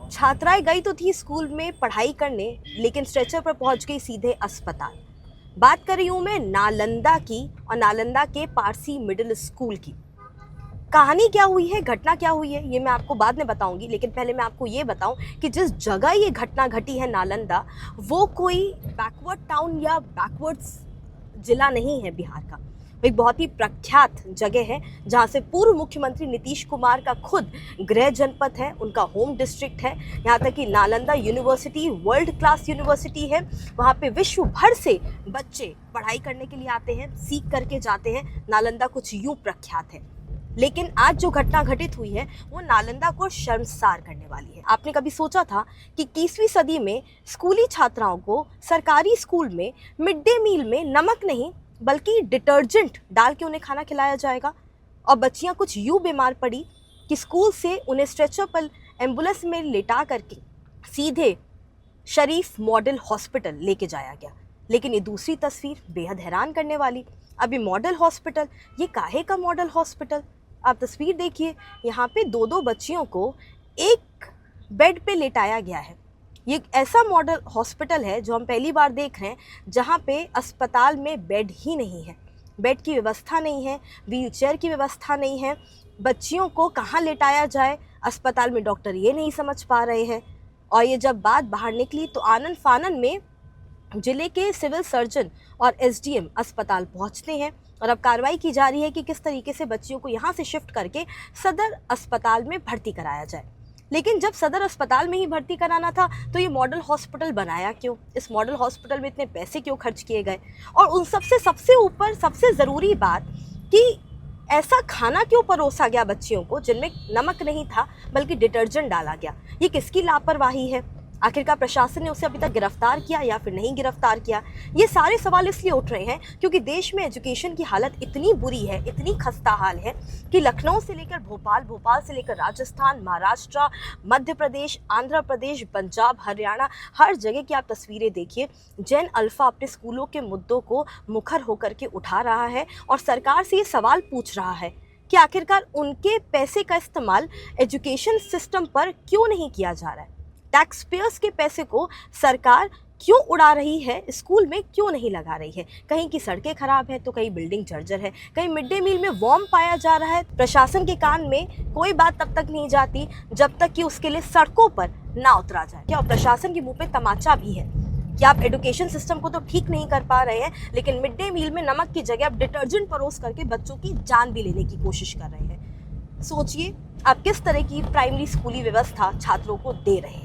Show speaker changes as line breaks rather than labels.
छात्राएं गई तो थी स्कूल में पढ़ाई करने, लेकिन स्ट्रेचर पर पहुंच गई सीधे अस्पताल। बात कर रही हूं मैं नालंदा की और नालंदा के पारसी मिडिल स्कूल की। कहानी क्या हुई है, घटना क्या हुई है, ये मैं आपको बाद में बताऊंगी, लेकिन पहले मैं आपको ये बताऊं कि जिस जगह ये घटना घटी है नालंदा, वो कोई बैकवर्ड टाउन या बैकवर्ड्स जिला नहीं है बिहार का। वो एक बहुत ही प्रख्यात जगह है जहाँ से पूर्व मुख्यमंत्री नीतीश कुमार का खुद गृह जनपद है, उनका होम डिस्ट्रिक्ट है। यहाँ तक कि Nalanda university world class university है। वहाँ पे विश्व भर से बच्चे पढ़ाई करने के लिए आते हैं, सीख करके जाते हैं। नालंदा कुछ यूं प्रख्यात है। लेकिन आज जो घटना घटित हुई है वो नालंदा को शर्मसार करने वाली है। आपने कभी सोचा था कि 21वीं सदी में स्कूली छात्राओं को सरकारी स्कूल में मिड डे मील में नमक नहीं बल्कि डिटर्जेंट डाल के उन्हें खाना खिलाया जाएगा? और बच्चियां कुछ यूं बीमार पड़ी कि स्कूल से उन्हें स्ट्रेचर पर एम्बुलेंस में लेटा करके सीधे शरीफ मॉडल हॉस्पिटल लेके जाया गया। लेकिन ये दूसरी तस्वीर बेहद हैरान करने वाली। अभी मॉडल हॉस्पिटल, ये काहे का मॉडल हॉस्पिटल? आप तस्वीर देखिए, यहाँ पे दो दो बच्चियों को एक बेड पे लेटाया गया है। ये ऐसा मॉडल हॉस्पिटल है जो हम पहली बार देख रहे हैं, जहाँ पे अस्पताल में बेड ही नहीं है, बेड की व्यवस्था नहीं है, व्हीलचेयर की व्यवस्था नहीं है। बच्चियों को कहाँ लेटाया जाए अस्पताल में डॉक्टर ये नहीं समझ पा रहे हैं। और ये जब बात बाहर निकली तो आनन फानन में जिले के सिविल सर्जन और एसडीएम अस्पताल पहुंचते हैं और अब कार्रवाई की जा रही है कि किस तरीके से बच्चियों को यहाँ से शिफ्ट करके सदर अस्पताल में भर्ती कराया जाए। लेकिन जब सदर अस्पताल में ही भर्ती कराना था तो ये मॉडल हॉस्पिटल बनाया क्यों? इस मॉडल हॉस्पिटल में इतने पैसे क्यों खर्च किए गए? और उन सबसे ऊपर सबसे ज़रूरी बात कि ऐसा खाना क्यों परोसा गया बच्चियों को जिनमें नमक नहीं था बल्कि डिटर्जेंट डाला गया? ये किसकी लापरवाही है? आखिरकार प्रशासन ने उसे अभी तक गिरफ्तार किया या फिर नहीं गिरफ्तार किया? ये सारे सवाल इसलिए उठ रहे हैं क्योंकि देश में एजुकेशन की हालत इतनी बुरी है, इतनी खस्ता हाल है कि लखनऊ से लेकर भोपाल, भोपाल से लेकर राजस्थान, महाराष्ट्र, मध्य प्रदेश, आंध्र प्रदेश, पंजाब, हरियाणा, हर जगह की आप तस्वीरें देखिए। जैन अल्फा अपने स्कूलों के मुद्दों को मुखर होकर के उठा रहा है और सरकार से ये सवाल पूछ रहा है कि आखिरकार उनके पैसे का इस्तेमाल एजुकेशन सिस्टम पर क्यों नहीं किया जा रहा है? टैक्स पेयर्स के पैसे को सरकार क्यों उड़ा रही है, स्कूल में क्यों नहीं लगा रही है? कहीं की सड़कें खराब है तो कहीं बिल्डिंग जर्जर है, कहीं मिड डे मील में वॉर्म पाया जा रहा है। प्रशासन के कान में कोई बात तब तक नहीं जाती जब तक कि उसके लिए सड़कों पर ना उतरा जाए। क्या प्रशासन के मुंह पे तमाचा भी है कि आप एजुकेशन सिस्टम को तो ठीक नहीं कर पा रहे हैं, लेकिन मिड डे मील में नमक की जगह आप डिटर्जेंट परोस करके बच्चों की जान भी लेने की कोशिश कर रहे हैं। सोचिए आप किस तरह की प्राइमरी स्कूली व्यवस्था छात्रों को दे रहे हैं।